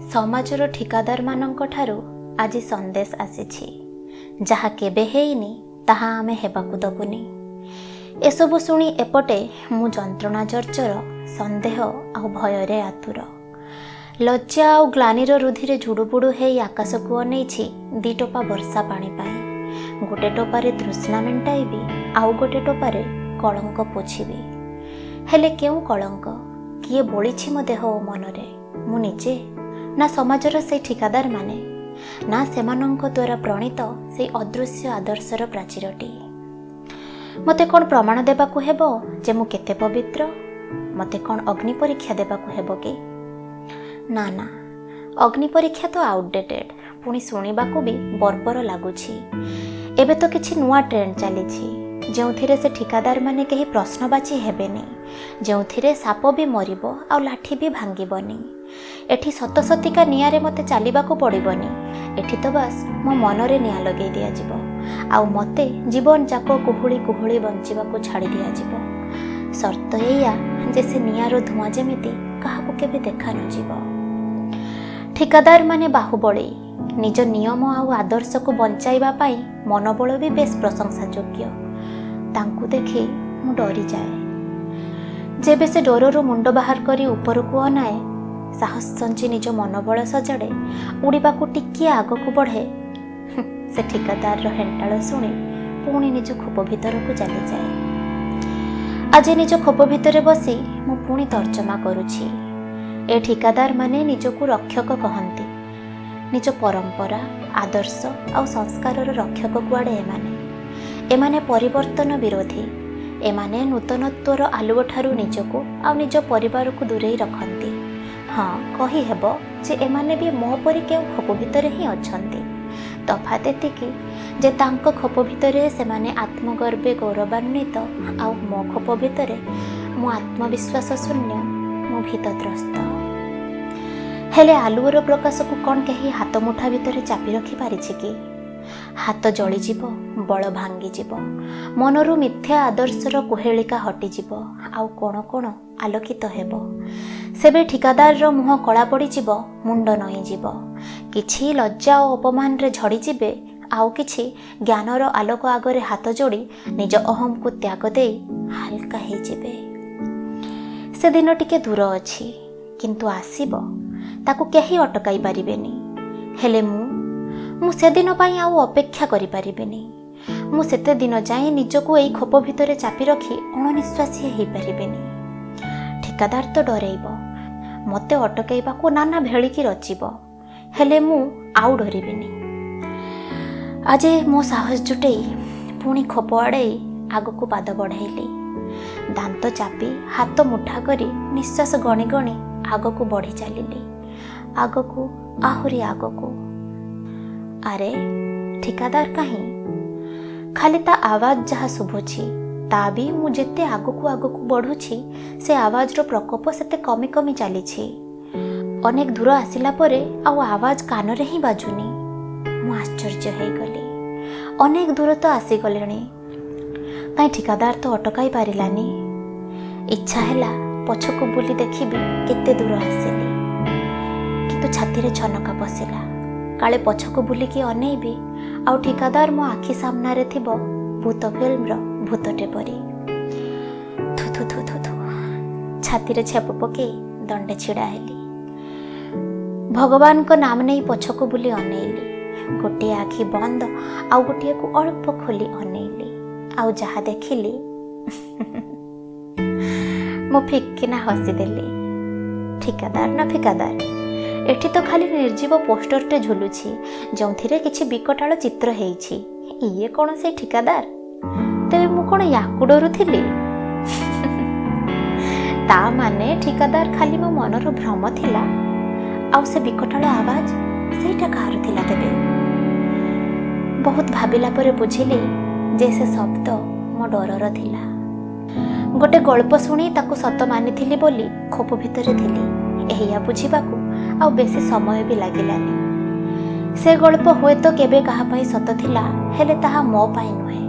समाजर ठिकादार मानक ठारू आज संदेश आसीछि जहा केबे हेइनी ताहा आमे हेबाकु दबुनी। एसबु शुणी एपटे मु जंत्रणा जर्जर संदेह आउ भयरे आतुर लज्जा आउ ग्लानिर रुधिरे झुड़ुबुड़ु हेई आकाश को अनेछि दी टोपा वर्षा पानी पाई। गोटे टोपारे तृष्णा मेंटाइबी आउ गोटे टोपारे कलंक पोछिबी। हेले केउ कलंक किए बोलिछि मो देह ओ मनरे? मु निजे ना समाजर से ठिकादार माने ना सेमानंक द्वारा प्रणीत से अदृश्य आदर्शर प्राचीरटी? मते कौन प्रमाण देबाकू हेबो जे मु केते पवित्र? मते कौन अग्नि परीक्षा देबाकू हेबो कि? ना ना, अग्नि परीक्षा तो आउटडेटेड, पुणी शुणिबाकू भी बर्बर लागुछि। एबे तो किछि नुआ ट्रेंड चलीछि जोंथिरे से ठिकादार माने कहीं प्रश्नबाची हेबेनी, जोंथिरे साप भी मरिबो आ लाठी भी भांगिबनी। एठी सत सतिका नियारे मते चालिबाकू पड़िबनी। एठी तो बस मो मनरे निया लगे दिया जिवो आउ मते जीवन जाक कुहुली कुहुली बंचिबाकू छाड़ी दिया जिवो। शर्त एया जे से नियारो धुआं जेमिति काहाकू केबे देखा न जिवो। ठिकादार माने बाहुबली निज नियम आउ आदर्श को बंचाइबा पाई मनोबल भी बेस प्रशंसा योग्य। तांकू देखि मु डरी जाए। जेबे से डररू मुंड बाहर करी उपरकू अनाए, साहस संची निज मनोबल सजाड़े, उड़ीबाकू टिकिए आगकू बढ़े, से ठिकादार हेंटाळ शुणी पुणी निज खोप भितर को चली जाए। आज निज खोप भितर बसी मु पुणी तर्जमा करुछि। ए ठिकादार माने निजकू रक्षक कहंती। निज परंपरा आदर्श आउ संस्कारर रक्षक कुआडे एमाने परिवर्तन विरोधी। एमाने नूतनत्वर आलुओ ठारू निजकू आउ निज परिवार को दूरेई रखंती। हाँ, कही हेबो जे एमाने भी मो परि केउ खोप भितर ही अछंती। तफात एतिकी जे तांको खोप भितरे सेमाने आत्मगर्वे गौरवान्वित आउ मो खोप भितरे मु आत्मविश्वास शून्य, मु भीतत्रस्त। हेले आलुओर प्रकाश को कौन कहीं हाथ मुठा भितर चापी रखी पारिछि कि? हाथ जलिजिब, बल भांगीजिब, मनरू मिथ्या आदर्शर कुहेलिका हटिजिब, आउ कोण कोण आलोकित हेब। सेबे ठिकादार मुह कला पड़िजिब, मुंड नईजिब। किछि लज्जा और अपमान रे झड़ीजिबे, आउ किछि ज्ञानर आलोक आगरे हाथ जोड़ी निज अहम को त्याग दे हालका हेजिबे। से दिन टिके दूर अछि, किंतु आसीब, ताकू केही अटकाई पारिबेनी। हेले मु से दिन पाई आउ अपेक्षा करि पारिबेनी। मु सेते दिन जाए निजको एई खोप भितरे चापी रखी अणनिश्वासी हेई पारिबेनी। ठिकादार तो डरेइब, मते अटकाइबाकू नाना भेळिकी रचिब, हेले मु आउ डरिबिनी। आज मो साहस जुटेई पुणी खोप आड़े आगको पाद बढ़ाइली। दांत चापी हाथ मुठा करी निश्वास गणी गणी आगको बढ़ी चलिली। आगको आहुरी आगको। अरे ठिकादार कहीं? खाली ता आवाज जहा शुभुछि ता भी मु जेते आगको बढ़ुछि से आवाज रो प्रकोप सेते कमी कमी चलीछि। अनेक दूर आसिला परे आउ आवाज कान रे ही बाजुनी। मु आश्चर्य हो गली। अनेक दूर तो आसी गलेनी, काई ठिकादार तो अटकाई पारिलानी। इच्छा हैला पछको बुली देखिबी केते दूर आसिली, किंतु छाती रे छनका पसिला। काले पछको बुलिकी अनेइबी आउ ठिकादार मो आखि सामना रे थिबो भूत फिल्म रो भूतटे परी। थु थु थु थु थु छाती रे छेप पके दंडे छिड़ा हेली। भगवान को नाम नहीं पछको बुली अनेइली। गोटे आखि बंद आउ गोटे को अल्प खोली अनेइली। आउ जहा देखिली मो फिक्किना हसी देली। ठिकादार ना फिकादार, एठी तो खाली निर्जीव पोस्टरटे झुलुछि जोंथिरे किछि बिकटाळ चित्र हेइछि। इये कोन से ठिकादार? तेबे मु कोन याकु डरुथिली? ता माने ठिकादार खाली मो मनर भ्रम थिला, आउ से बिकटाळ आवाज सेटा कार थिला? तेबे बहुत भाबिला परे बुझिली जे से शब्द मो डरर थिला। गोटे गल्प शुणी ताकू सत मानिथिली बोली खोप भितरे थिली, एहिया बुझिबाकू आउ बेसी समय भी लागिलानी। से गल्प हुए तो केबे कहा पाई सत थिला, हेले ताहा मो पाई नुहे,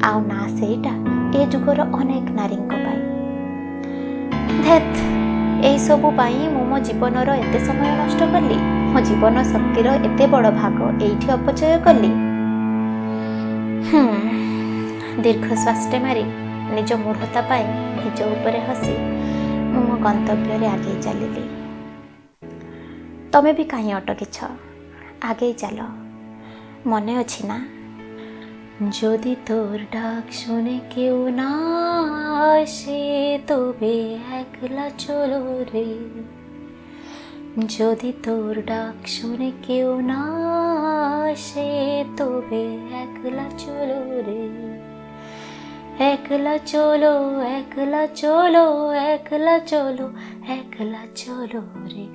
आउ ना सेटा ए जुगर अनेक नारींको पाई। धेत ଏଇସବୁ ପାଇଁ ମୁଁ ମୋ ଜୀବନର ଏତେ ସମୟ ନଷ୍ଟ କଲି, ମୋ ଜୀବନ ଶକ୍ତିର ଏତେ ବଡ଼ ଭାଗ ଏଇଠି ଅପଚୟ କଲି। ଦୀର୍ଘଶ୍ୱାସଟେ ମାରି ନିଜ ମୂଢ଼ତା ପାଇଁ ନିଜ ଉପରେ ହସି ମୁଁ ମୋ ଗନ୍ତବ୍ୟରେ ଆଗେଇ ଚାଲିଲି। ତମେ ବି କାହିଁ ଅଟକିଛ? ଆଗେଇ ଚାଲ। মনে ଅଛି না? যদি তোর ডাক শুনে কেউ না আসে তবে একলা চলো রে, যদি তোর ডাক শুনে কেউ না আসে তবে একলা চলো রে, একলা চলো একলা চলো একলা চলো একলা চলো রে।